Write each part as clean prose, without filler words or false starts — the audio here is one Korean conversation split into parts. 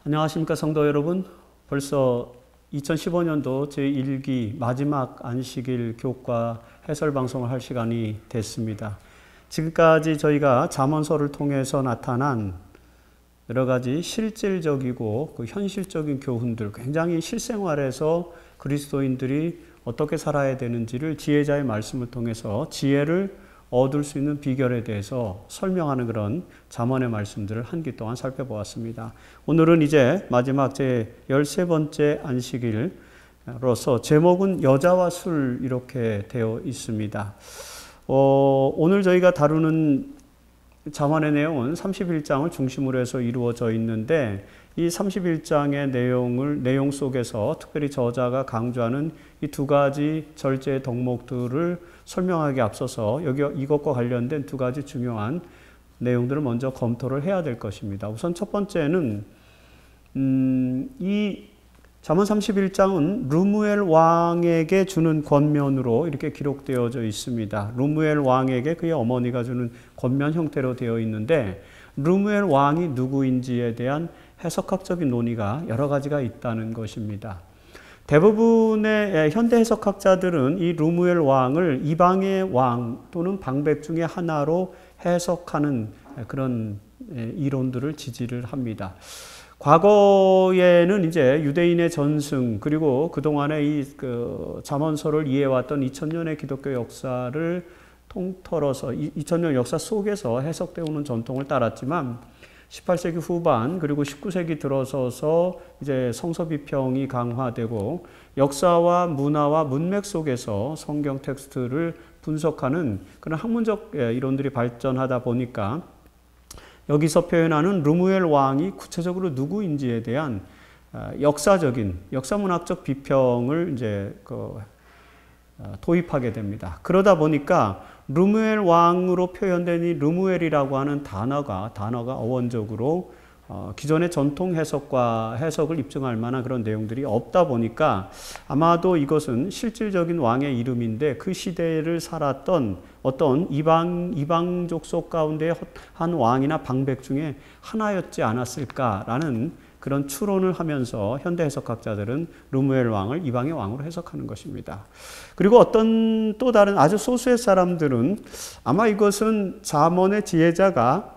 안녕하십니까 성도 여러분. 벌써 2015년도 제1기 마지막 안식일 교과 해설 방송을 할 시간이 됐습니다. 지금까지 저희가 잠언서를 통해서 나타난 여러 가지 실질적이고 현실적인 교훈들, 굉장히 실생활에서 그리스도인들이 어떻게 살아야 되는지를 지혜자의 말씀을 통해서 지혜를 얻을 수 있는 비결에 대해서 설명하는 그런 잠언의 말씀들을 한 기 동안 살펴보았습니다. 오늘은 이제 마지막 제 13번째 안식일로서 제목은 여자와 술 이렇게 되어 있습니다. 오늘 저희가 다루는 잠언의 내용은 31장을 중심으로 해서 이루어져 있는데 이 31장의 내용 속에서 특별히 저자가 강조하는 이 두 가지 절제의 덕목들을 설명하기 앞서서 이것과 관련된 두 가지 중요한 내용들을 먼저 검토를 해야 될 것입니다. 우선 첫 번째는 이 잠언 31장은 르무엘 왕에게 주는 권면으로 이렇게 기록되어져 있습니다. 르무엘 왕에게 그의 어머니가 주는 권면 형태로 되어 있는데 르무엘 왕이 누구인지에 대한 해석학적인 논의가 여러 가지가 있다는 것입니다. 대부분의 현대 해석학자들은 이 르무엘 왕을 이방의 왕 또는 방백 중에 하나로 해석하는 그런 이론들을 지지를 합니다. 과거에는 이제 유대인의 전승 그리고 그동안의 이 잠언서를 이해해왔던 2000년의 기독교 역사를 통틀어서 2000년 역사 속에서 해석되어 오는 전통을 따랐지만 18세기 후반 그리고 19세기 들어서서 이제 성서 비평이 강화되고 역사와 문화와 문맥 속에서 성경 텍스트를 분석하는 그런 학문적 이론들이 발전하다 보니까 여기서 표현하는 르무엘 왕이 구체적으로 누구인지에 대한 역사문학적 비평을 이제 도입하게 됩니다. 그러다 보니까 르무엘 왕으로 표현된 이 르무엘이라고 하는 단어가 어원적으로 기존의 전통 해석을 입증할 만한 그런 내용들이 없다 보니까 아마도 이것은 실질적인 왕의 이름인데 그 시대를 살았던 어떤 이방족 속 가운데 한 왕이나 방백 중에 하나였지 않았을까라는 그런 추론을 하면서 현대 해석학자들은 르무엘 왕을 이방의 왕으로 해석하는 것입니다. 그리고 어떤 또 다른 아주 소수의 사람들은 아마 이것은 잠언의 지혜자가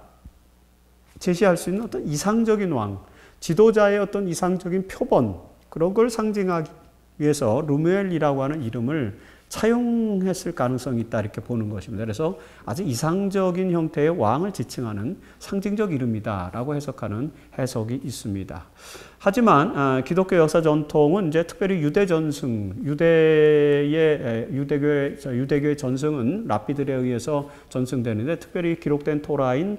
제시할 수 있는 어떤 이상적인 왕, 지도자의 어떤 이상적인 표본, 그런 걸 상징하기 위해서 르무엘이라고 하는 이름을 차용했을 가능성이 있다 이렇게 보는 것입니다. 그래서 아주 이상적인 형태의 왕을 지칭하는 상징적 이름이다라고 해석하는 해석이 있습니다. 하지만 기독교 역사 전통은 이제 특별히 유대 전승, 유대교의 전승은 랍비들에 의해서 전승되는데 특별히 기록된 토라인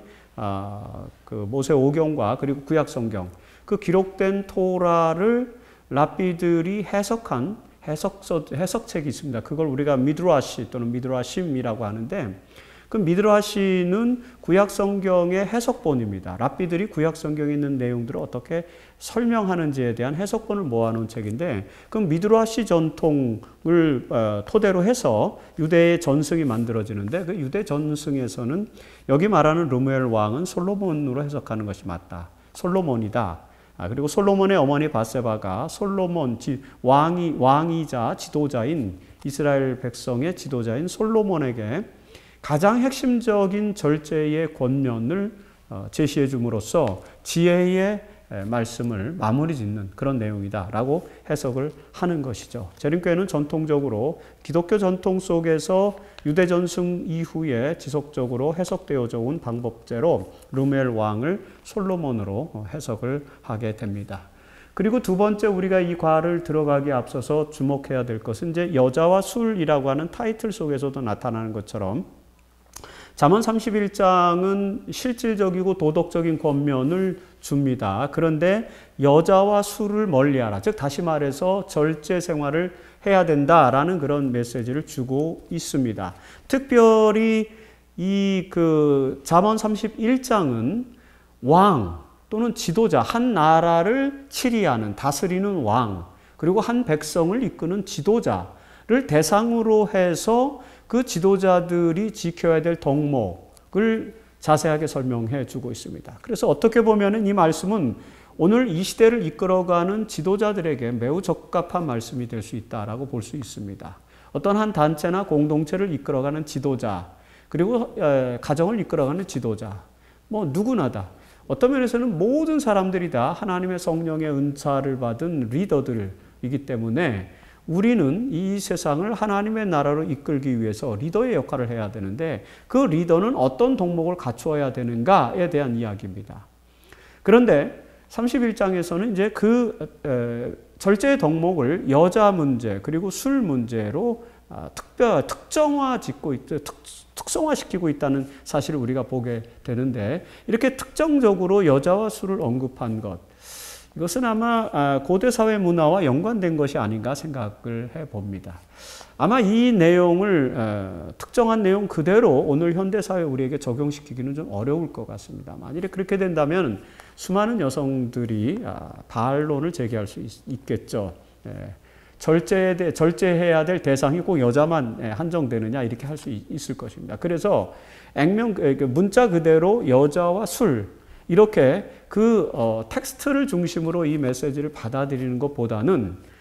모세 오경과 그리고 구약 성경 그 기록된 토라를 랍비들이 해석한 해석책이 있습니다. 그걸 우리가 미드라시 또는 미드라심이라고 하는데 그 미드라시는 구약 성경의 해석본입니다. 랍비들이 구약 성경에 있는 내용들을 어떻게 설명하는지에 대한 해석본을 모아놓은 책인데 그 미드라시 전통을 토대로 해서 유대의 전승이 만들어지는데 그 유대 전승에서는 여기 말하는 르무엘 왕은 솔로몬으로 해석하는 것이 맞다. 솔로몬이다. 그리고 솔로몬의 어머니 바세바가 솔로몬 왕이자 지도자인 이스라엘 백성의 지도자인 솔로몬에게 가장 핵심적인 절제의 권면을 제시해 줌으로써 지혜의 말씀을 마무리 짓는 그런 내용이다라고 해석을 하는 것이죠. 재림교회는 전통적으로 기독교 전통 속에서 유대 전승 이후에 지속적으로 해석되어져 온 방법제로 르무엘 왕을 솔로몬으로 해석을 하게 됩니다. 그리고 두 번째 우리가 이 과를 들어가기에 앞서서 주목해야 될 것은 이제 여자와 술이라고 하는 타이틀 속에서도 나타나는 것처럼 잠언 31장은 실질적이고 도덕적인 권면을 줍니다. 그런데 여자와 술을 멀리하라. 즉 다시 말해서 절제 생활을 해야 된다라는 그런 메시지를 주고 있습니다. 특별히 이 잠언 31장은 왕 또는 지도자, 한 나라를 치리하는 다스리는 왕, 그리고 한 백성을 이끄는 지도자를 대상으로 해서 그 지도자들이 지켜야 될 덕목을 자세하게 설명해 주고 있습니다. 그래서 어떻게 보면 이 말씀은 오늘 이 시대를 이끌어가는 지도자들에게 매우 적합한 말씀이 될 수 있다라고 볼 수 있습니다. 어떤 한 단체나 공동체를 이끌어가는 지도자, 그리고 가정을 이끌어가는 지도자, 뭐 누구나다. 어떤 면에서는 모든 사람들이 다 하나님의 성령의 은사를 받은 리더들이기 때문에 우리는 이 세상을 하나님의 나라로 이끌기 위해서 리더의 역할을 해야 되는데 그 리더는 어떤 덕목을 갖추어야 되는가에 대한 이야기입니다. 그런데 31장에서는 이제 절제의 덕목을 여자 문제 그리고 술 문제로 특성화시키고 있다는 사실을 우리가 보게 되는데 이렇게 특정적으로 여자와 술을 언급한 것, 이것은 아마 고대 사회 문화와 연관된 것이 아닌가 생각을 해봅니다. 아마 이 내용을 특정한 내용 그대로 오늘 현대사회 우리에게 적용시키기는 좀 어려울 것 같습니다. 만일에 그렇게 된다면 수많은 여성들이 반론을 제기할 수 있겠죠. 절제해야 될 대상이 꼭 여자만 한정되느냐 이렇게 할 수 있을 것입니다. 그래서 문자 그대로 여자와 술 이렇게 텍스트를 중심으로 이 메시지를 받아들이는 것보다는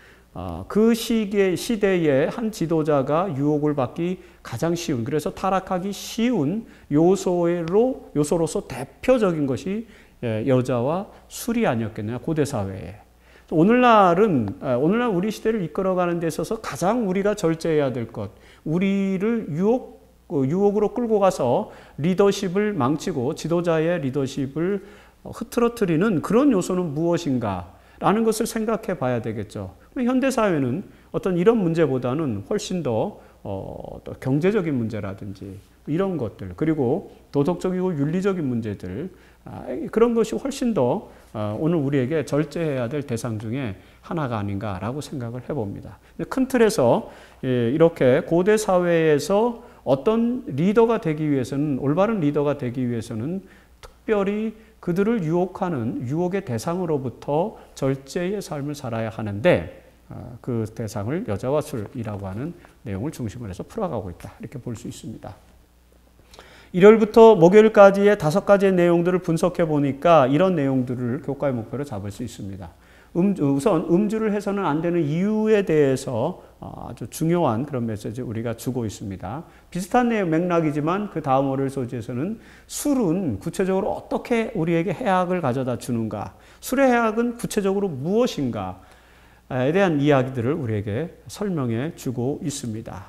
그 시대에 한 지도자가 유혹을 받기 가장 쉬운, 그래서 타락하기 쉬운 요소로서 대표적인 것이 여자와 술이 아니었겠느냐, 고대 사회에. 오늘날 우리 시대를 이끌어가는 데 있어서 가장 우리가 절제해야 될 것, 우리를 유혹으로 끌고 가서 리더십을 망치고 지도자의 리더십을 흐트러뜨리는 그런 요소는 무엇인가? 라는 것을 생각해 봐야 되겠죠. 현대사회는 어떤 이런 문제보다는 훨씬 더 경제적인 문제라든지 이런 것들, 그리고 도덕적이고 윤리적인 문제들, 그런 것이 훨씬 더 오늘 우리에게 절제해야 될 대상 중에 하나가 아닌가라고 생각을 해봅니다. 큰 틀에서 이렇게 고대 사회에서 어떤 리더가 되기 위해서는, 올바른 리더가 되기 위해서는 특별히 그들을 유혹하는 유혹의 대상으로부터 절제의 삶을 살아야 하는데 그 대상을 여자와 술이라고 하는 내용을 중심으로 해서 풀어가고 있다. 이렇게 볼 수 있습니다. 일요일부터 목요일까지의 5가지의 내용들을 분석해 보니까 이런 내용들을 교과의 목표로 잡을 수 있습니다. 우선 음주를 해서는 안 되는 이유에 대해서 아주 중요한 그런 메시지를 우리가 주고 있습니다. 비슷한 맥락이지만 그 다음 월요일 소지에서는 술은 구체적으로 어떻게 우리에게 해악을 가져다 주는가, 술의 해악은 구체적으로 무엇인가에 대한 이야기들을 우리에게 설명해 주고 있습니다.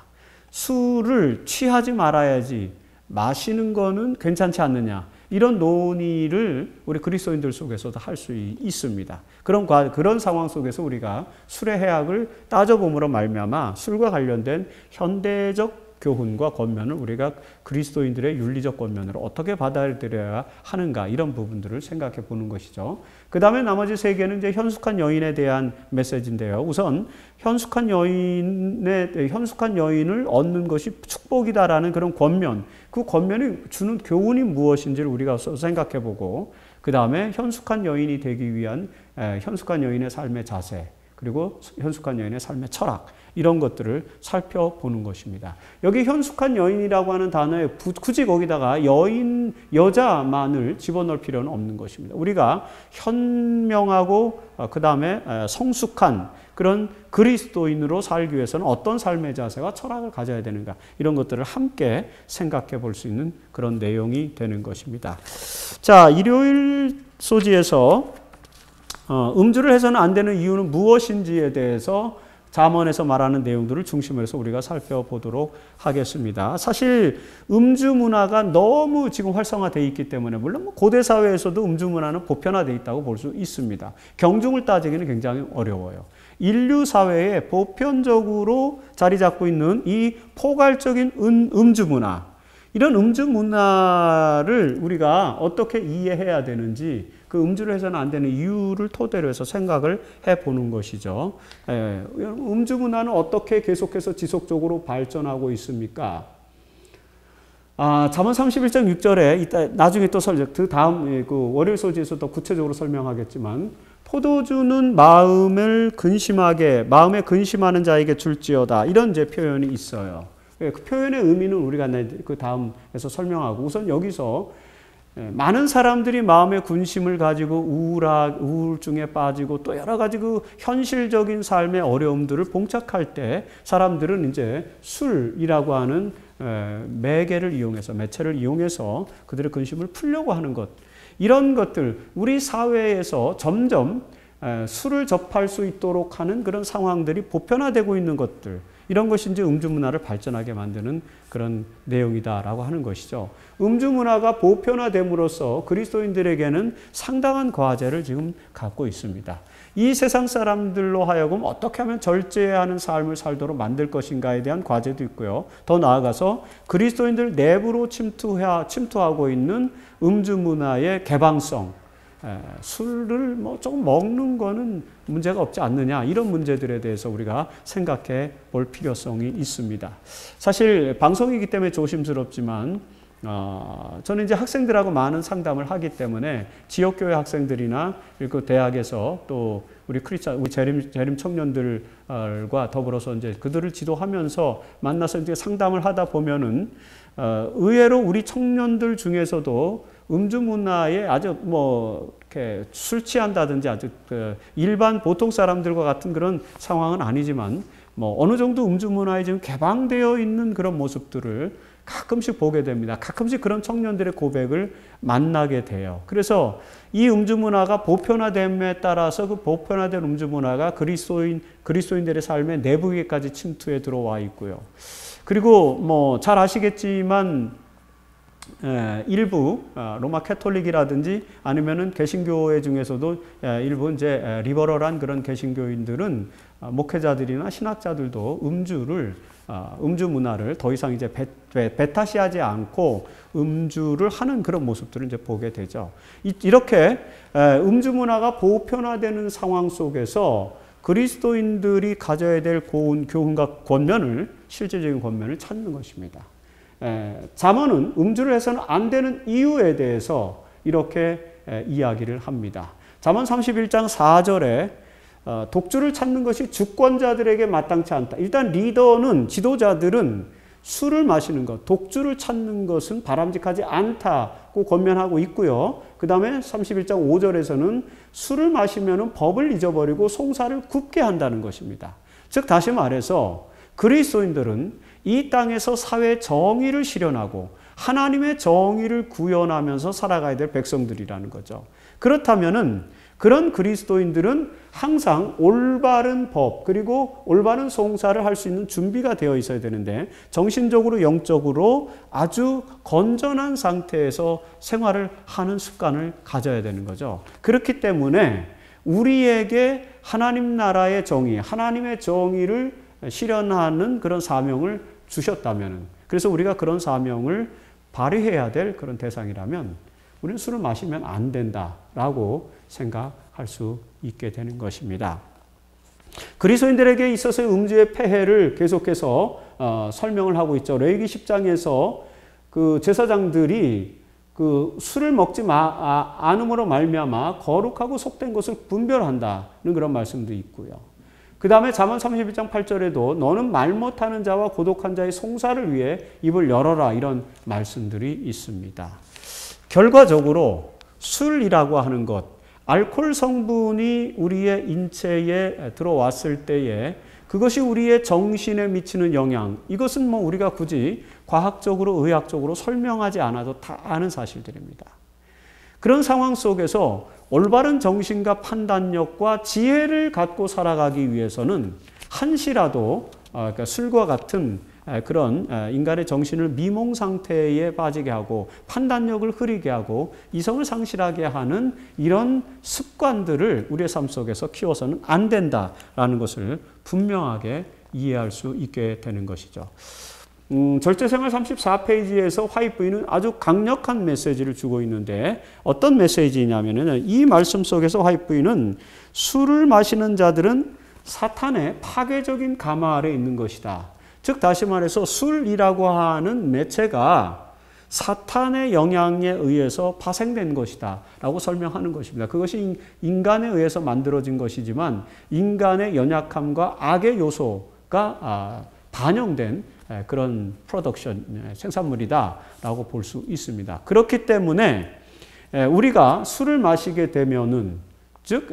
술을 취하지 말아야지 마시는 거는 괜찮지 않느냐, 이런 논의를 우리 그리스도인들 속에서도 할 수 있습니다. 그런 상황 속에서 우리가 술의 해악을 따져봄으로 말미암아 술과 관련된 현대적 교훈과 권면을 우리가 그리스도인들의 윤리적 권면으로 어떻게 받아들여야 하는가, 이런 부분들을 생각해 보는 것이죠. 그 다음에 나머지 3개는 이제 현숙한 여인에 대한 메시지인데요. 우선 현숙한 여인을 얻는 것이 축복이다라는 그런 권면, 그 권면이 주는 교훈이 무엇인지를 우리가 생각해 보고, 그 다음에 현숙한 여인이 되기 위한 현숙한 여인의 삶의 자세, 그리고 현숙한 여인의 삶의 철학, 이런 것들을 살펴보는 것입니다. 여기 현숙한 여인이라고 하는 단어에 굳이 거기다가 여자만을 집어넣을 필요는 없는 것입니다. 우리가 현명하고 그 다음에 성숙한 그런 그리스도인으로 살기 위해서는 어떤 삶의 자세와 철학을 가져야 되는가, 이런 것들을 함께 생각해 볼 수 있는 그런 내용이 되는 것입니다. 자, 일요일 소지에서 음주를 해서는 안 되는 이유는 무엇인지에 대해서 잠언에서 말하는 내용들을 중심으로 해서 우리가 살펴보도록 하겠습니다. 사실 음주 문화가 너무 지금 활성화되어 있기 때문에, 물론 고대 사회에서도 음주 문화는 보편화되어 있다고 볼 수 있습니다. 경중을 따지기는 굉장히 어려워요. 인류 사회에 보편적으로 자리 잡고 있는 이 포괄적인 음주 문화, 이런 음주 문화를 우리가 어떻게 이해해야 되는지, 그 음주를 해서는 안 되는 이유를 토대로 해서 생각을 해보는 것이죠. 음주 문화는 어떻게 계속해서 지속적으로 발전하고 있습니까? 잠언 31장 6절에 이따 나중에 또 그 다음 그 월요일 소지에서 더 구체적으로 설명하겠지만, 포도주는 마음에 근심하는 자에게 줄지어다, 이런 제 표현이 있어요. 그 표현의 의미는 우리가 그 다음에서 설명하고, 우선 여기서 많은 사람들이 마음의 군심을 가지고 우울증에 빠지고 또 여러 가지 그 현실적인 삶의 어려움들을 봉착할 때 사람들은 이제 술이라고 하는 매개를 이용해서, 매체를 이용해서 그들의 근심을 풀려고 하는 것, 이런 것들, 우리 사회에서 점점 술을 접할 수 있도록 하는 그런 상황들이 보편화되고 있는 것들, 이런 것이 이제 음주 문화를 발전하게 만드는 그런 내용이다라고 하는 것이죠. 음주 문화가 보편화됨으로써 그리스도인들에게는 상당한 과제를 지금 갖고 있습니다. 이 세상 사람들로 하여금 어떻게 하면 절제하는 삶을 살도록 만들 것인가에 대한 과제도 있고요. 더 나아가서 그리스도인들 내부로 침투하고 있는 음주 문화의 개방성, 술을 조금 먹는 거는 문제가 없지 않느냐, 이런 문제들에 대해서 우리가 생각해 볼 필요성이 있습니다. 사실 방송이기 때문에 조심스럽지만 저는 이제 학생들하고 많은 상담을 하기 때문에 지역교회 학생들이나 그리고 대학에서 또 우리 재림 청년들과 더불어서 이제 그들을 지도하면서 만나서 이제 상담을 하다 보면은 의외로 우리 청년들 중에서도 음주 문화에 아주 이렇게 술 취한다든지 아주 일반 보통 사람들과 같은 그런 상황은 아니지만 어느 정도 음주 문화에 지금 개방되어 있는 그런 모습들을 가끔씩 보게 됩니다. 가끔씩 그런 청년들의 고백을 만나게 돼요. 그래서 이 음주 문화가 보편화됨에 따라서 그 보편화된 음주 문화가 그리스도인들의 삶의 내부에까지 침투해 들어와 있고요. 그리고 잘 아시겠지만 일부 로마 캐톨릭이라든지 아니면은 개신교회 중에서도 일부 이제 리버럴한 그런 개신교인들은 목회자들이나 신학자들도 음주 문화를 더 이상 이제 배타시하지 않고 음주를 하는 그런 모습들을 이제 보게 되죠. 이렇게 음주 문화가 보편화되는 상황 속에서 그리스도인들이 가져야 될 교훈과 권면을, 실제적인 권면을 찾는 것입니다. 잠언은 음주를 해서는 안 되는 이유에 대해서 이렇게 이야기를 합니다. 잠언 31장 4절에 독주를 찾는 것이 주권자들에게 마땅치 않다. 일단 리더는, 지도자들은 술을 마시는 것, 독주를 찾는 것은 바람직하지 않다고 권면하고 있고요. 그 다음에 31장 5절에서는 술을 마시면 법을 잊어버리고 송사를 굽게 한다는 것입니다. 즉 다시 말해서 그리스도인들은 이 땅에서 사회 정의를 실현하고 하나님의 정의를 구현하면서 살아가야 될 백성들이라는 거죠. 그렇다면은 그런 그리스도인들은 항상 올바른 법 그리고 올바른 송사를 할 수 있는 준비가 되어 있어야 되는데 정신적으로 영적으로 아주 건전한 상태에서 생활을 하는 습관을 가져야 되는 거죠. 그렇기 때문에 우리에게 하나님 나라의 정의, 하나님의 정의를 실현하는 그런 사명을 주셨다면, 그래서 우리가 그런 사명을 발휘해야 될 그런 대상이라면 우리는 술을 마시면 안 된다라고 생각할 수 있게 되는 것입니다. 그리스도인들에게 있어서의 음주의 폐해를 계속해서 설명을 하고 있죠. 레위기 10장에서 그 제사장들이 그 술을 먹지 않음으로 말미암아 거룩하고 속된 것을 분별한다는 그런 말씀도 있고요. 그 다음에 잠언 31장 8절에도 너는 말 못하는 자와 고독한 자의 송사를 위해 입을 열어라, 이런 말씀들이 있습니다. 결과적으로 술이라고 하는 것, 알코올 성분이 우리의 인체에 들어왔을 때에 그것이 우리의 정신에 미치는 영향, 이것은 우리가 굳이 과학적으로 의학적으로 설명하지 않아도 다 아는 사실들입니다. 그런 상황 속에서 올바른 정신과 판단력과 지혜를 갖고 살아가기 위해서는 한시라도 그러니까 술과 같은 그런 인간의 정신을 미몽 상태에 빠지게 하고 판단력을 흐리게 하고 이성을 상실하게 하는 이런 습관들을 우리의 삶 속에서 키워서는 안 된다라는 것을 분명하게 이해할 수 있게 되는 것이죠. 절제생활 34페이지에서 화이트부인은 아주 강력한 메시지를 주고 있는데 어떤 메시지냐면은 이 말씀 속에서 화이트부인은 술을 마시는 자들은 사탄의 파괴적인 가마 아래 있는 것이다. 즉 다시 말해서 술이라고 하는 매체가 사탄의 영향에 의해서 파생된 것이다 라고 설명하는 것입니다. 그것이 인간에 의해서 만들어진 것이지만 인간의 연약함과 악의 요소가 반영된 그런 프로덕션, 생산물이다 라고 볼 수 있습니다. 그렇기 때문에 우리가 술을 마시게 되면은 즉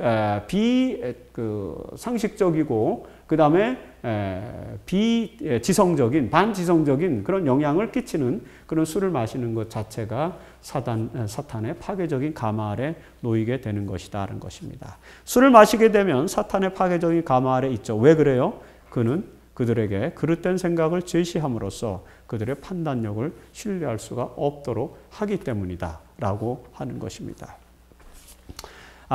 비상식적이고 그 다음에 비지성적인 반지성적인 그런 영향을 끼치는 그런 술을 마시는 것 자체가 사탄의 파괴적인 가마 아래 놓이게 되는 것이다라는 것입니다. 술을 마시게 되면 사탄의 파괴적인 가마 아래 있죠. 왜 그래요? 그는 그들에게 그릇된 생각을 제시함으로써 그들의 판단력을 신뢰할 수가 없도록 하기 때문이다 라고 하는 것입니다.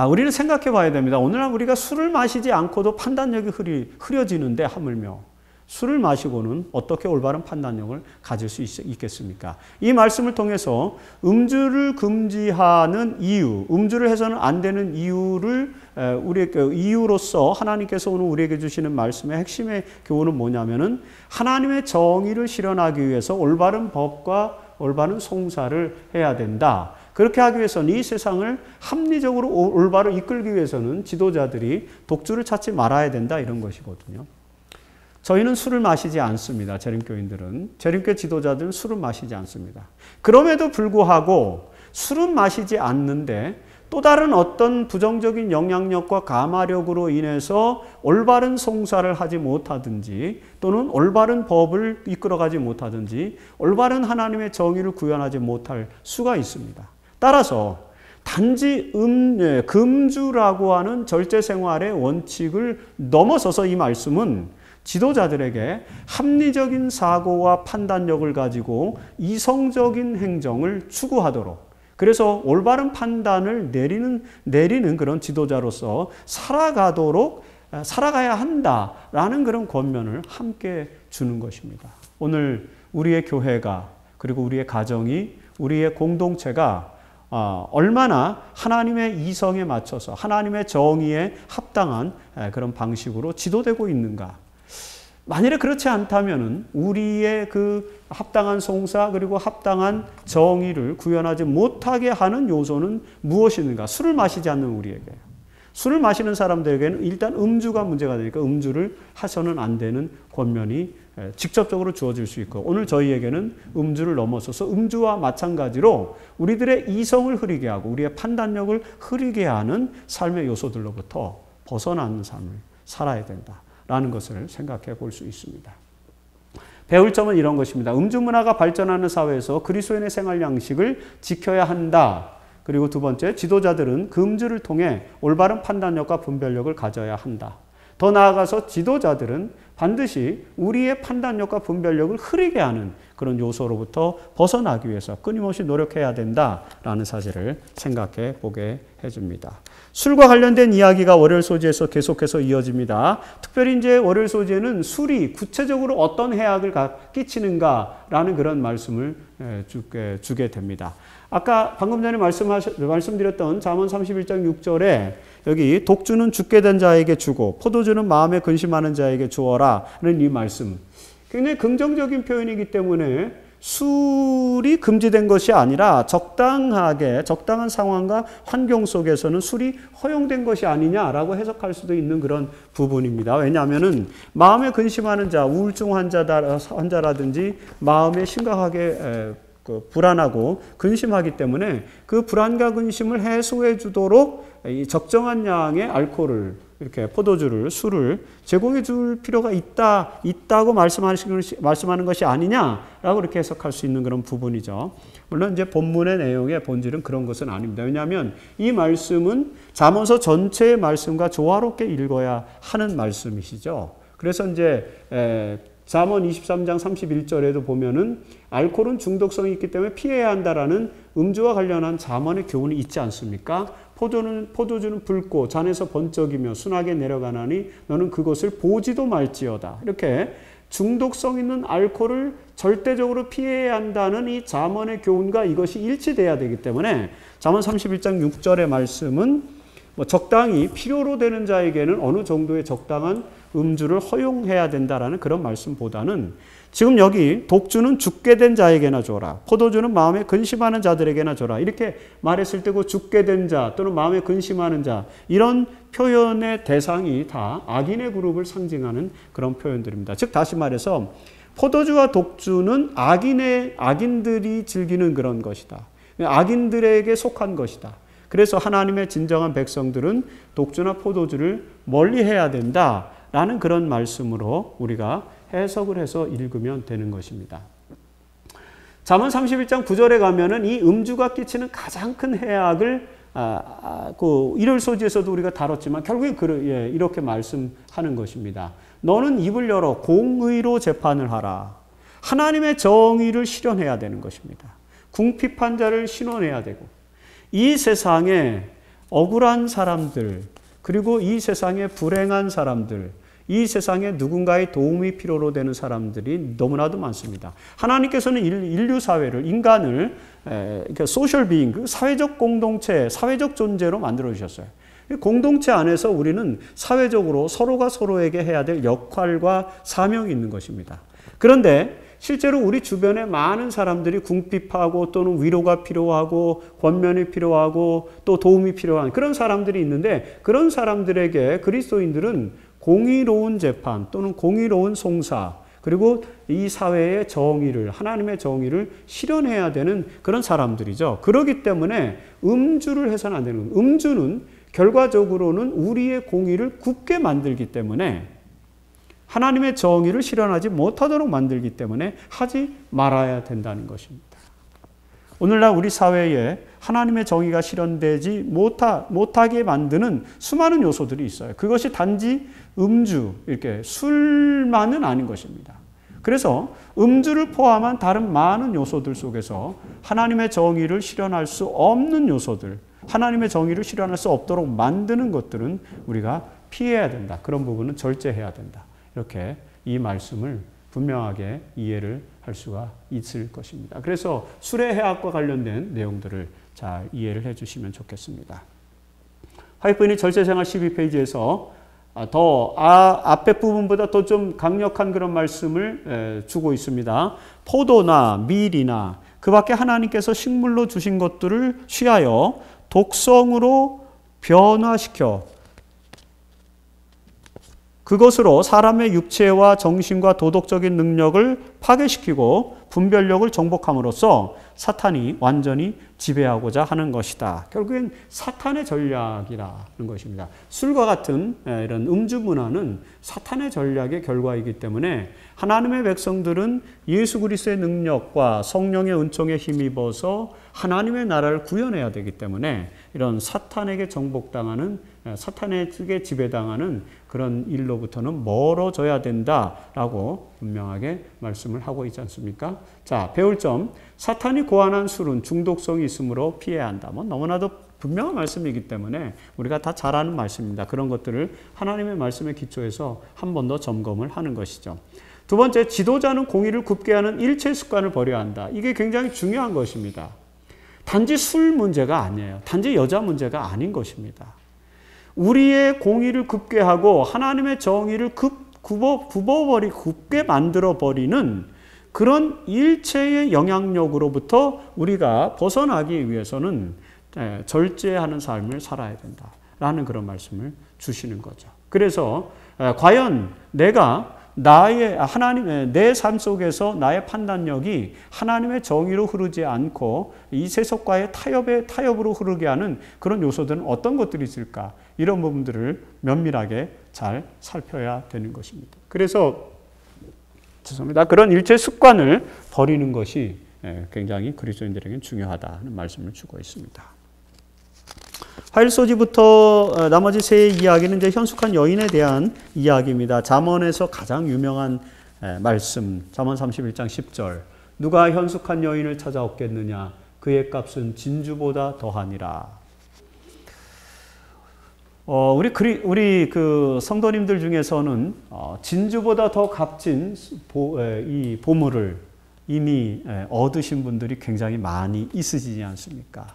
우리는 생각해 봐야 됩니다. 오늘날 우리가 술을 마시지 않고도 판단력이 흐려지는데 하물며 술을 마시고는 어떻게 올바른 판단력을 가질 수 있겠습니까? 이 말씀을 통해서 음주를 금지하는 이유, 음주를 해서는 안 되는 이유를 이유로서 하나님께서 오늘 우리에게 주시는 말씀의 핵심의 교훈은 뭐냐면은 하나님의 정의를 실현하기 위해서 올바른 법과 올바른 송사를 해야 된다. 그렇게 하기 위해서는 이 세상을 합리적으로 올바로 이끌기 위해서는 지도자들이 독주를 찾지 말아야 된다 이런 것이거든요. 저희는 술을 마시지 않습니다. 재림교인들은. 재림교 지도자들은 술을 마시지 않습니다. 그럼에도 불구하고 술은 마시지 않는데 또 다른 어떤 부정적인 영향력과 가마력으로 인해서 올바른 송사를 하지 못하든지 또는 올바른 법을 이끌어가지 못하든지 올바른 하나님의 정의를 구현하지 못할 수가 있습니다. 따라서 단지 금주라고 하는 절제생활의 원칙을 넘어서서 이 말씀은 지도자들에게 합리적인 사고와 판단력을 가지고 이성적인 행정을 추구하도록 그래서 올바른 판단을 내리는 그런 지도자로서 살아가야 한다라는 그런 권면을 함께 주는 것입니다. 오늘 우리의 교회가 그리고 우리의 가정이 우리의 공동체가 얼마나 하나님의 이성에 맞춰서 하나님의 정의에 합당한 그런 방식으로 지도되고 있는가. 만일에 그렇지 않다면 우리의 그 합당한 송사 그리고 합당한 정의를 구현하지 못하게 하는 요소는 무엇인가? 술을 마시지 않는 우리에게. 술을 마시는 사람들에게는 일단 음주가 문제가 되니까 음주를 하셔는 안 되는 권면이 직접적으로 주어질 수 있고 오늘 저희에게는 음주를 넘어서서 음주와 마찬가지로 우리들의 이성을 흐리게 하고 우리의 판단력을 흐리게 하는 삶의 요소들로부터 벗어나는 삶을 살아야 된다. 라는 것을 생각해 볼 수 있습니다. 배울 점은 이런 것입니다. 음주 문화가 발전하는 사회에서 그리스도인의 생활 양식을 지켜야 한다. 그리고 두 번째, 지도자들은 금주를 통해 올바른 판단력과 분별력을 가져야 한다. 더 나아가서 지도자들은 반드시 우리의 판단력과 분별력을 흐리게 하는 그런 요소로부터 벗어나기 위해서 끊임없이 노력해야 된다라는 사실을 생각해 보게 해줍니다. 술과 관련된 이야기가 월요일 소지에서 계속해서 이어집니다. 특별히 이제 월요일 소지에는 술이 구체적으로 어떤 해악을 끼치는가라는 그런 말씀을 주게 됩니다. 아까 방금 전에 말씀드렸던 잠언 31장 6절에 여기 독주는 죽게 된 자에게 주고 포도주는 마음에 근심하는 자에게 주어라는 이 말씀. 굉장히 긍정적인 표현이기 때문에 술이 금지된 것이 아니라 적당한 상황과 환경 속에서는 술이 허용된 것이 아니냐라고 해석할 수도 있는 그런 부분입니다. 왜냐하면은 마음에 근심하는 자, 우울증 환자라든지 마음에 심각하게 불안하고 근심하기 때문에 그 불안과 근심을 해소해 주도록 이 적정한 양의 알코올을 이렇게 포도주를 술을 제공해 줄 필요가 있다고 말씀하는 것이 아니냐라고 이렇게 해석할 수 있는 그런 부분이죠. 물론 이제 본문의 내용의 본질은 그런 것은 아닙니다. 왜냐하면 이 말씀은 잠언서 전체의 말씀과 조화롭게 읽어야 하는 말씀이시죠. 그래서 이제 잠언 23장 31절에도 보면은 알코올은 중독성이 있기 때문에 피해야 한다라는 음주와 관련한 잠언의 교훈이 있지 않습니까? 포도주는 붉고 잔에서 번쩍이며 순하게 내려가나니 너는 그것을 보지도 말지어다. 이렇게 중독성 있는 알코올을 절대적으로 피해야 한다는 이 잠언의 교훈과 이것이 일치돼야 되기 때문에 잠언 31장 6절의 말씀은 적당히 필요로 되는 자에게는 어느 정도의 적당한 음주를 허용해야 된다라는 그런 말씀보다는 지금 여기 독주는 죽게 된 자에게나 줘라. 포도주는 마음에 근심하는 자들에게나 줘라. 이렇게 말했을 때고 죽게 된 자 또는 마음에 근심하는 자 이런 표현의 대상이 다 악인의 그룹을 상징하는 그런 표현들입니다. 즉 다시 말해서 포도주와 독주는 악인들이 즐기는 그런 것이다. 악인들에게 속한 것이다. 그래서 하나님의 진정한 백성들은 독주나 포도주를 멀리해야 된다라는 그런 말씀으로 우리가 해석을 해서 읽으면 되는 것입니다. 잠언 31장 9절에 가면은 이 음주가 끼치는 가장 큰 해악을 그 일월소지에서도 우리가 다뤘지만 결국에 이렇게 말씀하는 것입니다. 너는 입을 열어 공의로 재판을 하라. 하나님의 정의를 실현해야 되는 것입니다. 궁핍한 자를 신원해야 되고 이 세상에 억울한 사람들 그리고 이 세상에 불행한 사람들 이 세상에 누군가의 도움이 필요로 되는 사람들이 너무나도 많습니다. 하나님께서는 인류 사회를 인간을 소셜 비잉, 사회적 공동체, 사회적 존재로 만들어 주셨어요. 공동체 안에서 우리는 사회적으로 서로가 서로에게 해야 될 역할과 사명이 있는 것입니다. 그런데 실제로 우리 주변에 많은 사람들이 궁핍하고 또는 위로가 필요하고 권면이 필요하고 또 도움이 필요한 그런 사람들이 있는데 그런 사람들에게 그리스도인들은 공의로운 재판 또는 공의로운 송사 그리고 이 사회의 정의를 하나님의 정의를 실현해야 되는 그런 사람들이죠. 그렇기 때문에 음주를 해서는 안 되는 거예요. 음주는 결과적으로는 우리의 공의를 굽게 만들기 때문에 하나님의 정의를 실현하지 못하도록 만들기 때문에 하지 말아야 된다는 것입니다. 오늘날 우리 사회에 하나님의 정의가 실현되지 못하게 만드는 수많은 요소들이 있어요. 그것이 단지 음주, 이렇게 술만은 아닌 것입니다. 그래서 음주를 포함한 다른 많은 요소들 속에서 하나님의 정의를 실현할 수 없는 요소들, 하나님의 정의를 실현할 수 없도록 만드는 것들은 우리가 피해야 된다. 그런 부분은 절제해야 된다. 이렇게 이 말씀을 분명하게 이해를 할 수가 있을 것입니다. 그래서 술의 해악과 관련된 내용들을 잘 이해를 해 주시면 좋겠습니다. 화이트인이 절제생활 12페이지에서 더 앞에 부분보다 더 좀 강력한 그런 말씀을 주고 있습니다. 포도나 밀이나 그 밖에 하나님께서 식물로 주신 것들을 취하여 독성으로 변화시켜 그것으로 사람의 육체와 정신과 도덕적인 능력을 파괴시키고 분별력을 정복함으로써 사탄이 완전히 지배하고자 하는 것이다. 결국엔 사탄의 전략이라는 것입니다. 술과 같은 이런 음주 문화는 사탄의 전략의 결과이기 때문에 하나님의 백성들은 예수 그리스도의 능력과 성령의 은총에 힘입어서 하나님의 나라를 구현해야 되기 때문에 이런 사탄에게 정복당하는 사탄에게 지배당하는 그런 일로부터는 멀어져야 된다라고 분명하게 말씀을 하고 있지 않습니까? 자, 배울 점. 사탄이 고안한 술은 중독성이 있으므로 피해야 한다. 너무나도 분명한 말씀이기 때문에 우리가 다 잘 아는 말씀입니다. 그런 것들을 하나님의 말씀에 기초해서 한 번 더 점검을 하는 것이죠. 두 번째, 지도자는 공의를 굽게 하는 일체 습관을 버려야 한다. 이게 굉장히 중요한 것입니다. 단지 술 문제가 아니에요. 단지 여자 문제가 아닌 것입니다. 우리의 공의를 굽게 하고 하나님의 정의를 굽게 만들어버리는 그런 일체의 영향력으로부터 우리가 벗어나기 위해서는 절제하는 삶을 살아야 된다라는 그런 말씀을 주시는 거죠. 그래서 과연 내가 내 삶 속에서 나의 판단력이 하나님의 정의로 흐르지 않고 이 세속과의 타협으로 흐르게 하는 그런 요소들은 어떤 것들이 있을까? 이런 부분들을 면밀하게 잘 살펴야 되는 것입니다. 그래서 그런 일체 습관을 버리는 것이 굉장히 그리스도인들에게는 중요하다는 말씀을 주고 있습니다. 화일소지부터 나머지 세 이야기는 이제 현숙한 여인에 대한 이야기입니다. 잠언에서 가장 유명한 말씀, 잠언 31장 10절. 누가 현숙한 여인을 찾아오겠느냐? 그의 값은 진주보다 더하니라. 우리 그 성도님들 중에서는 진주보다 더 값진 이 보물을 이미 얻으신 분들이 굉장히 많이 있으시지 않습니까?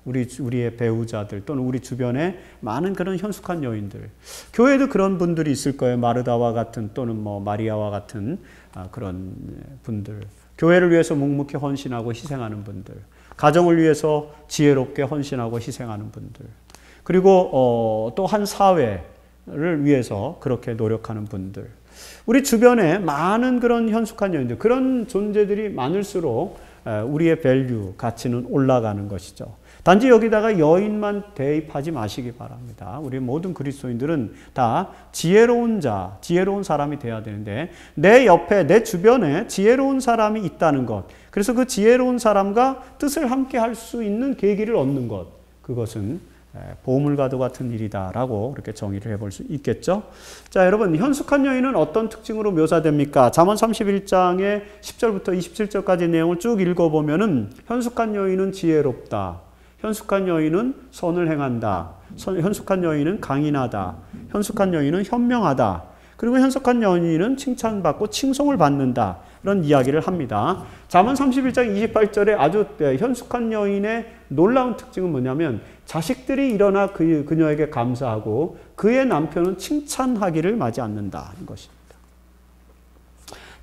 우리의 배우자들 또는 우리 주변에 많은 그런 현숙한 여인들, 교회에도 그런 분들이 있을 거예요. 마르다와 같은 또는 마리아와 같은 그런 분들, 교회를 위해서 묵묵히 헌신하고 희생하는 분들, 가정을 위해서 지혜롭게 헌신하고 희생하는 분들, 그리고 또 한 사회를 위해서 그렇게 노력하는 분들, 우리 주변에 많은 그런 현숙한 여인들, 그런 존재들이 많을수록 우리의 밸류, 가치는 올라가는 것이죠. 단지 여기다가 여인만 대입하지 마시기 바랍니다. 우리 모든 그리스도인들은 다 지혜로운 자, 지혜로운 사람이 돼야 되는데 내 옆에, 내 주변에 지혜로운 사람이 있다는 것, 그래서 그 지혜로운 사람과 뜻을 함께 할 수 있는 계기를 얻는 것, 그것은 보물과도 같은 일이다라고 이렇게 정의를 해볼 수 있겠죠. 자, 여러분, 현숙한 여인은 어떤 특징으로 묘사됩니까? 잠언 31장의 10절부터 27절까지 내용을 쭉 읽어보면은 현숙한 여인은 지혜롭다. 현숙한 여인은 선을 행한다. 현숙한 여인은 강인하다. 현숙한 여인은 현명하다. 그리고 현숙한 여인은 칭찬받고 칭송을 받는다. 이런 이야기를 합니다. 잠언 31장 28절에 아주 현숙한 여인의 놀라운 특징은 뭐냐면 자식들이 일어나 그녀에게 감사하고 그의 남편은 칭찬하기를 마지 않는다는 것입니다.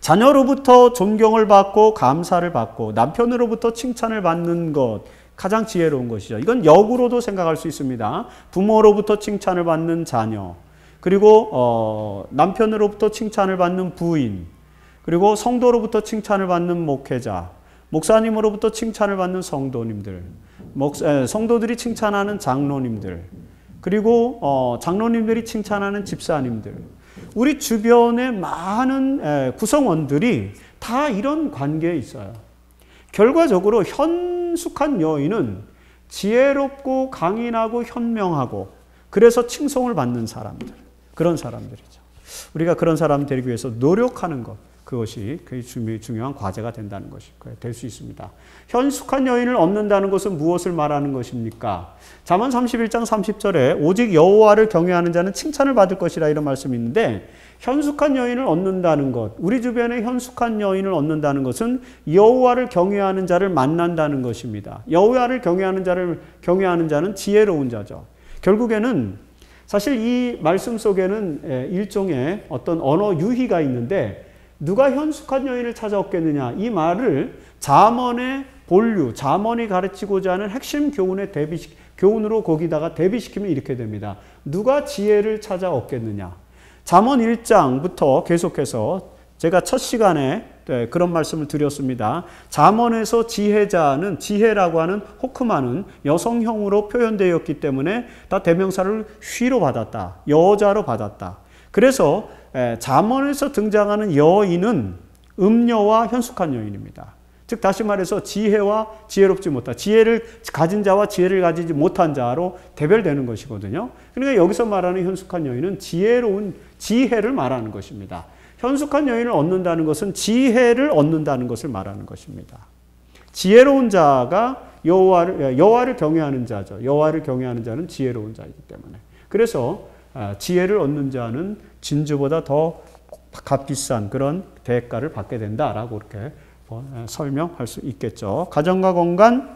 자녀로부터 존경을 받고 감사를 받고 남편으로부터 칭찬을 받는 것, 가장 지혜로운 것이죠. 이건 역으로도 생각할 수 있습니다. 부모로부터 칭찬을 받는 자녀, 그리고 남편으로부터 칭찬을 받는 부인, 그리고 성도로부터 칭찬을 받는 목회자, 목사님으로부터 칭찬을 받는 성도님들, 성도들이 칭찬하는 장로님들, 그리고 장로님들이 칭찬하는 집사님들, 우리 주변의 많은 구성원들이 다 이런 관계에 있어요. 결과적으로 현숙한 여인은 지혜롭고 강인하고 현명하고 그래서 칭송을 받는 사람들, 그런 사람들이죠. 우리가 그런 사람 되기 위해서 노력하는 것, 그것이 중요한 과제가 된다는 것이 될 수 있습니다. 현숙한 여인을 얻는다는 것은 무엇을 말하는 것입니까? 잠언 31장 30절에 오직 여호와를 경외하는 자는 칭찬을 받을 것이라 이런 말씀이 있는데, 현숙한 여인을 얻는다는 것, 우리 주변에 현숙한 여인을 얻는다는 것은 여호와를 경외하는 자를 만난다는 것입니다. 여호와를 경외하는 자는 지혜로운 자죠. 결국에는 사실 이 말씀 속에는 일종의 어떤 언어 유희가 있는데, 누가 현숙한 여인을 찾아 얻겠느냐, 이 말을 잠언의 본류, 잠언이 가르치고자 하는 핵심 교훈으로 거기다가 대비시키면 이렇게 됩니다. 누가 지혜를 찾아 얻겠느냐. 잠언 1장부터 계속해서 제가 첫 시간에 그런 말씀을 드렸습니다. 잠언에서 지혜라고 하는 호크마는 여성형으로 표현되었기 때문에 다 대명사를 쉬로 받았다. 여자로 받았다. 그래서 잠언에서 등장하는 여인은 음녀와 현숙한 여인입니다. 즉 다시 말해서 지혜와 지혜롭지 못한, 지혜를 가진 자와 지혜를 가지지 못한 자로 대별되는 것이거든요. 그러니까 여기서 말하는 현숙한 여인은 지혜를 말하는 것입니다. 현숙한 여인을 얻는다는 것은 지혜를 얻는다는 것을 말하는 것입니다. 지혜로운 자가 여호와를 경외하는 자죠. 여호와를 경외하는 자는 지혜로운 자이기 때문에. 그래서 지혜를 얻는 자는 진주보다 더 값비싼 그런 대가를 받게 된다라고 이렇게 설명할 수 있겠죠. 가정과 건강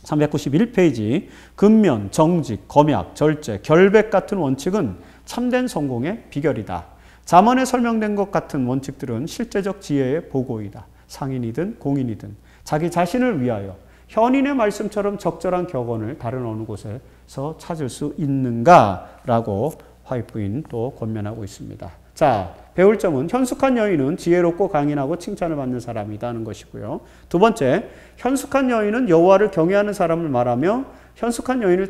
391페이지, 근면, 정직, 검약, 절제, 결백 같은 원칙은 참된 성공의 비결이다. 잠언에 설명된 것 같은 원칙들은 실제적 지혜의 보고이다. 상인이든 공인이든 자기 자신을 위하여 현인의 말씀처럼 적절한 격언을 다른 어느 곳에서 찾을 수 있는가라고 화이트부인 또 권면하고 있습니다. 자, 배울 점은 현숙한 여인은 지혜롭고 강인하고 칭찬을 받는 사람이라는 것이고요. 두 번째, 현숙한 여인은 여호와를 경외하는 사람을 말하며 현숙한 여인을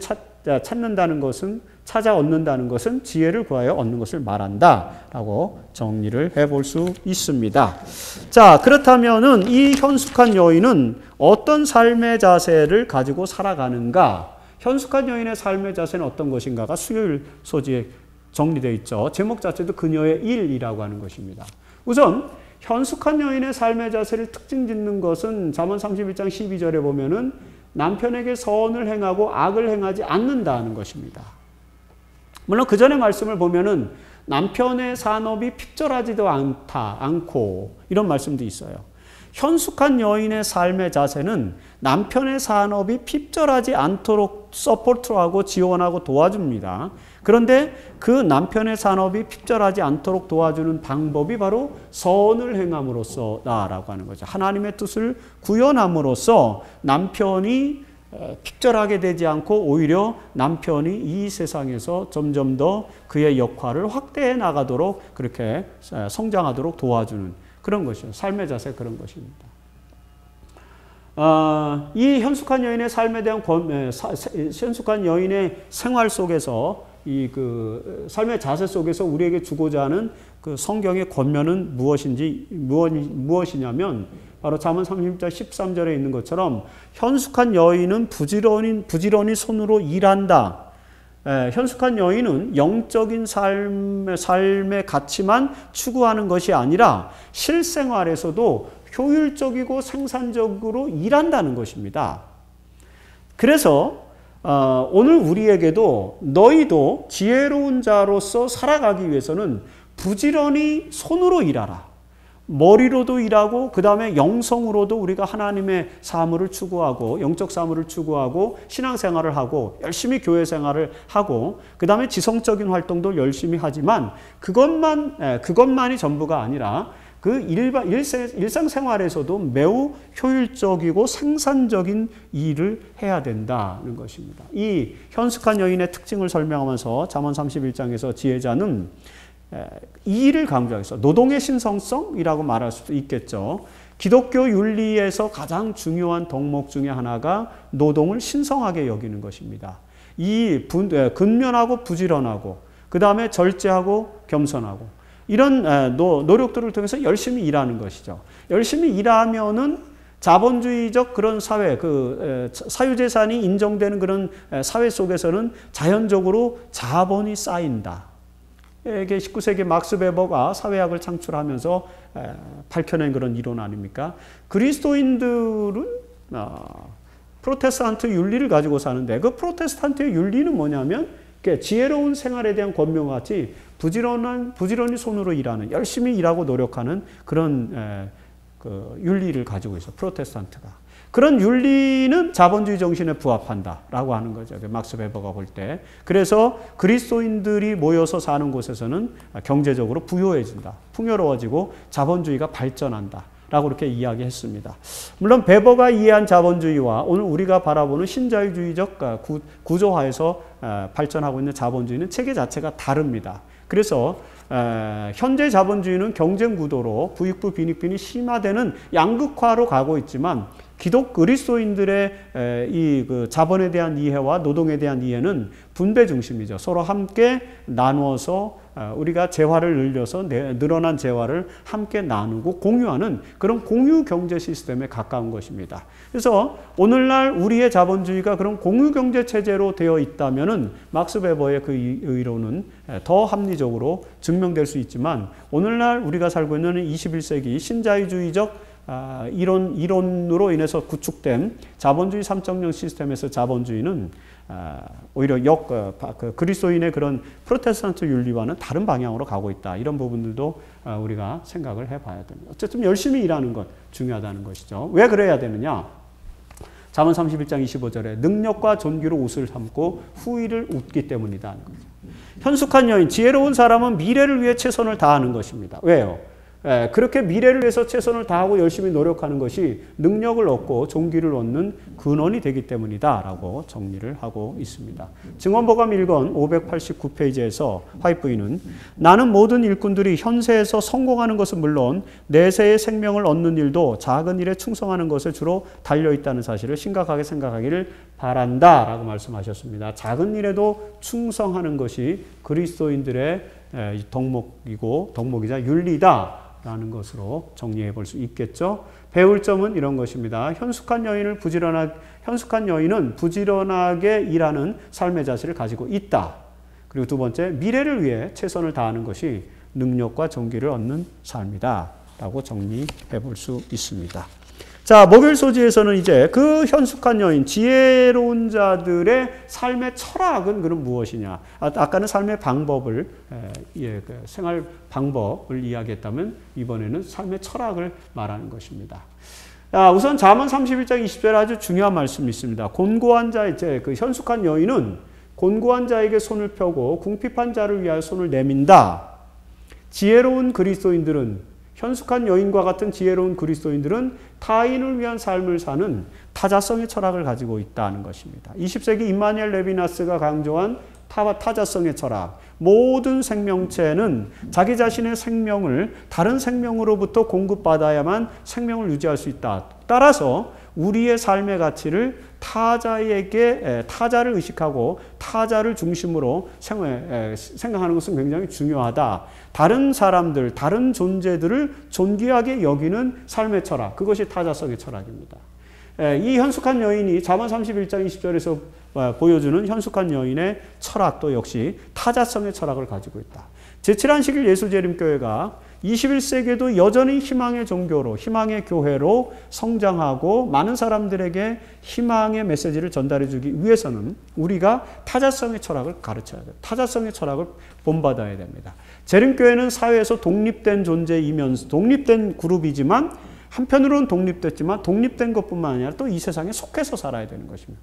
찾는다는 것은, 찾아 얻는다는 것은 지혜를 구하여 얻는 것을 말한다라고 정리를 해볼 수 있습니다. 자, 그렇다면은 이 현숙한 여인은 어떤 삶의 자세를 가지고 살아가는가? 현숙한 여인의 삶의 자세는 어떤 것인가가 수요일 소지에 정리되어 있죠. 제목 자체도 그녀의 일이라고 하는 것입니다. 우선 현숙한 여인의 삶의 자세를 특징 짓는 것은 잠언 31장 12절에 보면은 남편에게 선을 행하고 악을 행하지 않는다는 것입니다. 물론 그 전에 말씀을 보면은 남편의 산업이 핍절하지도 않고 이런 말씀도 있어요. 현숙한 여인의 삶의 자세는 남편의 산업이 핍절하지 않도록 서포트하고 지원하고 도와줍니다. 그런데 그 남편의 산업이 핍절하지 않도록 도와주는 방법이 바로 선을 행함으로써다라고 하는 거죠. 하나님의 뜻을 구현함으로써 남편이 핍절하게 되지 않고 오히려 남편이 이 세상에서 점점 더 그의 역할을 확대해 나가도록, 그렇게 성장하도록 도와주는 그런 것이죠. 삶의 자세, 그런 것입니다. 이 현숙한 여인의 삶에 대한 현숙한 여인의 생활 속에서 삶의 자세 속에서 우리에게 주고자 하는 그 성경의 권면은 무엇이냐면 바로 잠언 30장 13절에 있는 것처럼 현숙한 여인은 부지런히 손으로 일한다. 현숙한 여인은 영적인 삶의 가치만 추구하는 것이 아니라 실생활에서도 효율적이고 생산적으로 일한다는 것입니다. 그래서 오늘 우리에게도 너희도 지혜로운 자로서 살아가기 위해서는 부지런히 손으로 일하라. 머리로도 일하고 그 다음에 영성으로도 우리가 하나님의 사물을 추구하고 영적 사물을 추구하고 신앙생활을 하고 열심히 교회생활을 하고 그 다음에 지성적인 활동도 열심히 하지만 그것만이 전부가 아니라 그 일상생활에서도 매우 효율적이고 생산적인 일을 해야 된다는 것입니다. 이 현숙한 여인의 특징을 설명하면서 잠언 31장에서 지혜자는 이 일을 강조해서 노동의 신성성이라고 말할 수도 있겠죠. 기독교 윤리에서 가장 중요한 덕목 중에 하나가 노동을 신성하게 여기는 것입니다. 이 근면하고 부지런하고 그 다음에 절제하고 겸손하고 이런 노력들을 통해서 열심히 일하는 것이죠. 열심히 일하면은 자본주의적 그런 사회, 사유재산이 인정되는 그런 사회 속에서는 자연적으로 자본이 쌓인다. 이게 19세기 막스 베버가 사회학을 창출하면서 밝혀낸 그런 이론 아닙니까? 그리스도인들은 프로테스탄트 윤리를 가지고 사는데 그 프로테스탄트의 윤리는 뭐냐면 지혜로운 생활에 대한 권명과 같이 부지런히 손으로 일하는 열심히 일하고 노력하는 그런 윤리를 가지고 있어 프로테스탄트가. 그런 윤리는 자본주의 정신에 부합한다라고 하는 거죠. 막스 베버가 볼 때. 그래서 그리스도인들이 모여서 사는 곳에서는 경제적으로 부유해진다. 풍요로워지고 자본주의가 발전한다. 라고 이렇게 이야기했습니다. 물론 베버가 이해한 자본주의와 오늘 우리가 바라보는 신자유주의적 구조화에서 발전하고 있는 자본주의는 체계 자체가 다릅니다. 그래서 현재 자본주의는 경쟁 구도로 부익부 빈익빈이 심화되는 양극화로 가고 있지만 그리스도인들의 자본에 대한 이해와 노동에 대한 이해는 분배 중심이죠. 서로 함께 나누어서 우리가 재화를 늘려서 늘어난 재화를 함께 나누고 공유하는 그런 공유 경제 시스템에 가까운 것입니다. 그래서 오늘날 우리의 자본주의가 그런 공유 경제 체제로 되어 있다면은 막스 베버의 그 의론은 더 합리적으로 증명될 수 있지만 오늘날 우리가 살고 있는 21세기 신자유주의적 이론으로 인해서 구축된 자본주의 3.0 시스템에서 자본주의는 오히려 그리스도인의 그런 프로테스탄트 윤리와는 다른 방향으로 가고 있다. 이런 부분들도 우리가 생각을 해봐야 됩니다. 어쨌든 열심히 일하는 것 중요하다는 것이죠. 왜 그래야 되느냐? 잠언 31장 25절에 능력과 존귀로 옷을 삼고 후의를 웃기 때문이다 하는 거죠. 현숙한 여인, 지혜로운 사람은 미래를 위해 최선을 다하는 것입니다. 왜요? 그렇게 미래를 위해서 최선을 다하고 열심히 노력하는 것이 능력을 얻고 존귀를 얻는 근원이 되기 때문이다 라고 정리를 하고 있습니다. 증언보감 1권 589페이지에서 화이트부인은 나는 모든 일꾼들이 현세에서 성공하는 것은 물론 내세의 생명을 얻는 일도 작은 일에 충성하는 것에 주로 달려있다는 사실을 심각하게 생각하기를 바란다 라고 말씀하셨습니다. 작은 일에도 충성하는 것이 그리스도인들의 덕목이자 윤리다 라는 것으로 정리해 볼 수 있겠죠. 배울 점은 이런 것입니다. 현숙한 여인은 부지런하게 일하는 삶의 자세를 가지고 있다. 그리고 두 번째, 미래를 위해 최선을 다하는 것이 능력과 존귀를 얻는 삶이다 라고 정리해 볼 수 있습니다. 자, 목요일 소지에서는 이제 그 현숙한 여인, 지혜로운 자들의 삶의 철학은 그럼 무엇이냐? 아까는 삶의 방법을, 생활 방법을 이야기했다면 이번에는 삶의 철학을 말하는 것입니다. 우선 잠언 31장 20절에 아주 중요한 말씀이 있습니다. 곤고한 자, 그 현숙한 여인은 곤고한 자에게 손을 펴고 궁핍한 자를 위하여 손을 내민다. 지혜로운 그리스도인들은 현숙한 여인과 같은 지혜로운 그리스도인들은 타인을 위한 삶을 사는 타자성의 철학을 가지고 있다는 것입니다. 20세기 임마누엘 레비나스가 강조한 타자성의 철학. 모든 생명체는 자기 자신의 생명을 다른 생명으로부터 공급받아야만 생명을 유지할 수 있다. 따라서 우리의 삶의 가치를 타자를 의식하고 타자를 중심으로 생각하는 것은 굉장히 중요하다. 다른 사람들, 다른 존재들을 존귀하게 여기는 삶의 철학, 그것이 타자성의 철학입니다. 이 현숙한 여인이 잠언 31장 20절에서 보여주는 현숙한 여인의 철학도 역시 타자성의 철학을 가지고 있다. 제7안식일 예수재림교회가 21세기에도 여전히 희망의 종교로, 희망의 교회로 성장하고 많은 사람들에게 희망의 메시지를 전달해 주기 위해서는 우리가 타자성의 철학을 가르쳐야 돼요. 타자성의 철학을 본받아야 됩니다. 재림교회는 사회에서 독립된 존재이면서 독립된 그룹이지만 한편으로는 독립됐지만 독립된 것뿐만 아니라 또 이 세상에 속해서 살아야 되는 것입니다.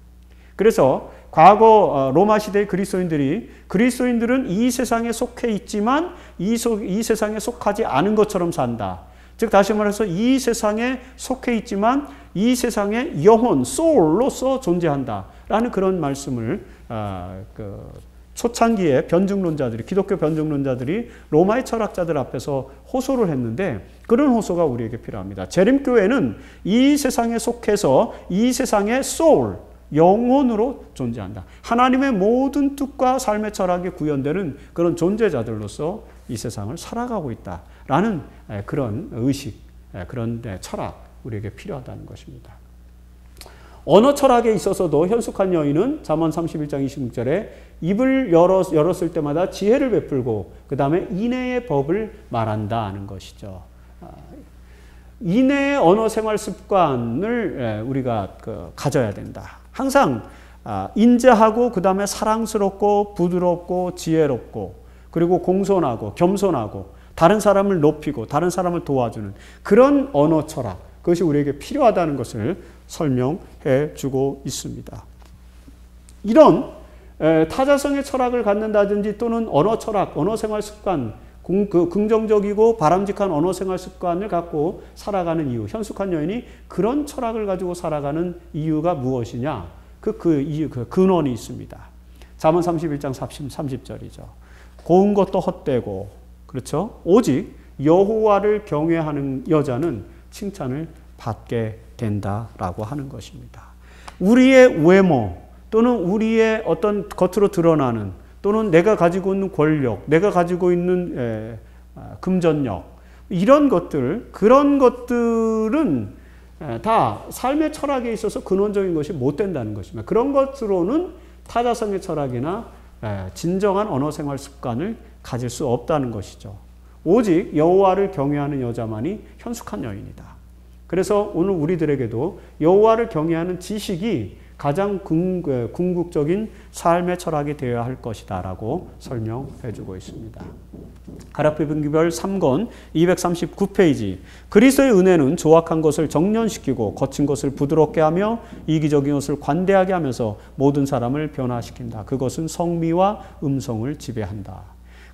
그래서 과거 로마 시대의 그리스도인들은 이 세상에 속해 있지만 이 세상에 속하지 않은 것처럼 산다. 즉 다시 말해서 이 세상에 속해 있지만 이 세상의 영혼, 소울로서 존재한다. 라는 그런 말씀을 초창기에 기독교 변증론자들이 로마의 철학자들 앞에서 호소를 했는데 그런 호소가 우리에게 필요합니다. 재림교회는 이 세상에 속해서 이 세상의 소울, 영혼으로 존재한다. 하나님의 모든 뜻과 삶의 철학에 구현되는 그런 존재자들로서 이 세상을 살아가고 있다라는 그런 의식, 그런 철학 우리에게 필요하다는 것입니다. 언어 철학에 있어서도 현숙한 여인은 잠언 31장 26절에 입을 열었을 때마다 지혜를 베풀고 그 다음에 인내의 법을 말한다 하는 것이죠. 인내의 언어 생활 습관을 우리가 가져야 된다. 항상 인자하고 그 다음에 사랑스럽고 부드럽고 지혜롭고 그리고 공손하고 겸손하고 다른 사람을 높이고 다른 사람을 도와주는 그런 언어 철학, 그것이 우리에게 필요하다는 것을 설명해 주고 있습니다. 이런 타자성의 철학을 갖는다든지 또는 언어 철학, 언어 생활 습관, 긍정적이고 바람직한 언어 생활 습관을 갖고 살아가는 이유, 현숙한 여인이 그런 철학을 가지고 살아가는 이유가 무엇이냐? 그 근원이 있습니다. 잠언 31장 30절이죠. 고운 것도 헛되고, 그렇죠? 오직 여호와를 경외하는 여자는 칭찬을 받게 된다라고 하는 것입니다. 우리의 외모 또는 우리의 어떤 겉으로 드러나는 또는 내가 가지고 있는 권력, 내가 가지고 있는 금전력, 이런 것들, 그런 것들은 다 삶의 철학에 있어서 근원적인 것이 못 된다는 것입니다. 그런 것으로는 타자성의 철학이나 진정한 언어 생활 습관을 가질 수 없다는 것이죠. 오직 여호와를 경외하는 여자만이 현숙한 여인이다. 그래서 오늘 우리들에게도 여호와를 경외하는 지식이 가장 궁극적인 삶의 철학이 되어야 할 것이다 라고 설명해 주고 있습니다. 가라필 분기별 3권 239페이지. 그리스도의 은혜는 조악한 것을 정련시키고 거친 것을 부드럽게 하며 이기적인 것을 관대하게 하면서 모든 사람을 변화시킨다. 그것은 성미와 음성을 지배한다.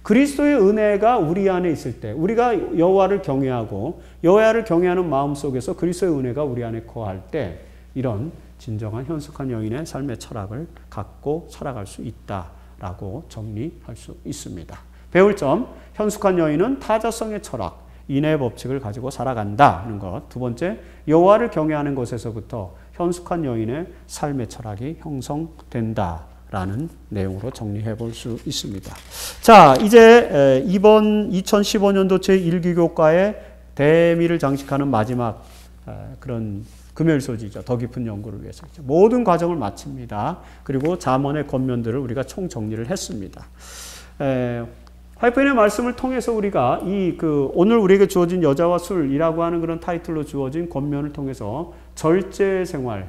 그리스도의 은혜가 우리 안에 있을 때 우리가 여호와를 경외하고 여호와를 경외하는 마음 속에서 그리스도의 은혜가 우리 안에 거할 때 이런 진정한 현숙한 여인의 삶의 철학을 갖고 살아갈 수 있다라고 정리할 수 있습니다. 배울 점, 현숙한 여인은 타자성의 철학, 인내의 법칙을 가지고 살아간다는 것. 두 번째, 여호와를 경외하는 것에서부터 현숙한 여인의 삶의 철학이 형성된다라는 내용으로 정리해 볼 수 있습니다. 자, 이제 이번 2015년도 제1기교과의 대미를 장식하는 마지막 그런 금요일소지죠. 더 깊은 연구를 위해서. 모든 과정을 마칩니다. 그리고 잠언의 겉면들을 우리가 총정리를 했습니다. 화이트인의 말씀을 통해서 우리가 오늘 우리에게 주어진 여자와 술이라고 하는 그런 타이틀로 주어진 겉면을 통해서 절제 생활,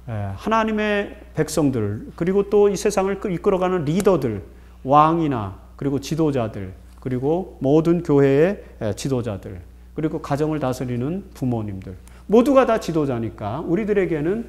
하나님의 백성들, 그리고 또 이 세상을 이끌어가는 리더들, 왕이나 그리고 지도자들, 그리고 모든 교회의 지도자들, 그리고 가정을 다스리는 부모님들, 모두가 다 지도자니까 우리들에게는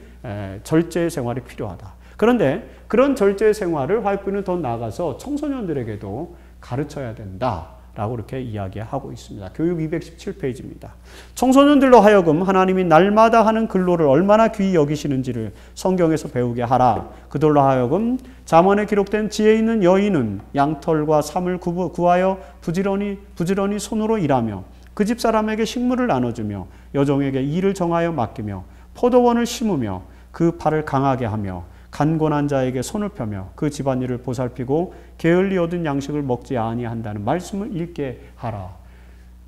절제 생활이 필요하다. 그런데 그런 절제 생활을 화이트는 더 나아가서 청소년들에게도 가르쳐야 된다라고 이렇게 이야기하고 있습니다. 교육 217페이지입니다. 청소년들로 하여금 하나님이 날마다 하는 근로를 얼마나 귀히 여기시는지를 성경에서 배우게 하라. 그들로 하여금 잠언에 기록된 지혜 있는 여인은 양털과 삼을 구하여 부지런히 손으로 일하며 그 집 사람에게 식물을 나눠주며 여종에게 일을 정하여 맡기며 포도원을 심으며 그 팔을 강하게 하며 간곤한 자에게 손을 펴며 그 집안일을 보살피고 게을리 얻은 양식을 먹지 아니한다는 말씀을 읽게 하라.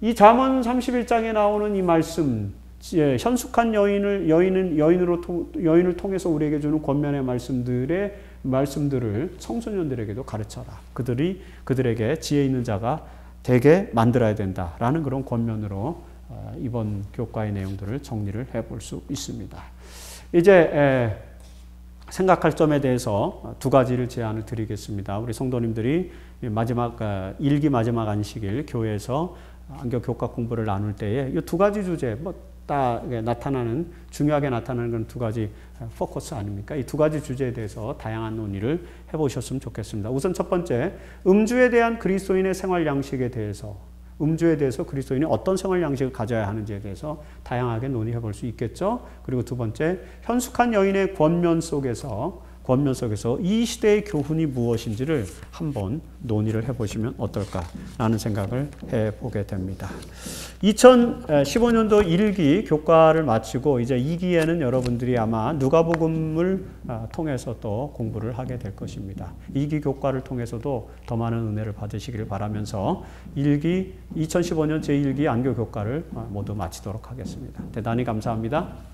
이 잠언 31장에 나오는 이 말씀, 현숙한 여인을 통해서 우리에게 주는 권면의 말씀들을 청소년들에게도 가르쳐라. 그들에게 지혜 있는 자가 되게 만들어야 된다라는 그런 권면으로 이번 교과의 내용들을 정리를 해볼 수 있습니다. 이제 생각할 점에 대해서 두 가지를 제안을 드리겠습니다. 우리 성도님들이 일기 마지막 안식일 교회에서 안교 교과 공부를 나눌 때에 이 두 가지 주제, 중요하게 나타나는 건 두 가지 포커스 아닙니까? 이 두 가지 주제에 대해서 다양한 논의를 해보셨으면 좋겠습니다. 우선 첫 번째, 음주에 대한 그리스도인의 생활 양식에 대해서, 음주에 대해서 그리스도인이 어떤 생활 양식을 가져야 하는지에 대해서 다양하게 논의해 볼 수 있겠죠. 그리고 두 번째, 현숙한 여인의 권면 속에서 이 시대의 교훈이 무엇인지를 한번 논의를 해보시면 어떨까라는 생각을 해보게 됩니다. 2015년도 1기 교과를 마치고 이제 2기에는 여러분들이 아마 누가복음을 통해서 또 공부를 하게 될 것입니다. 2기 교과를 통해서도 더 많은 은혜를 받으시기를 바라면서 2015년 제1기 안교 교과를 모두 마치도록 하겠습니다. 대단히 감사합니다.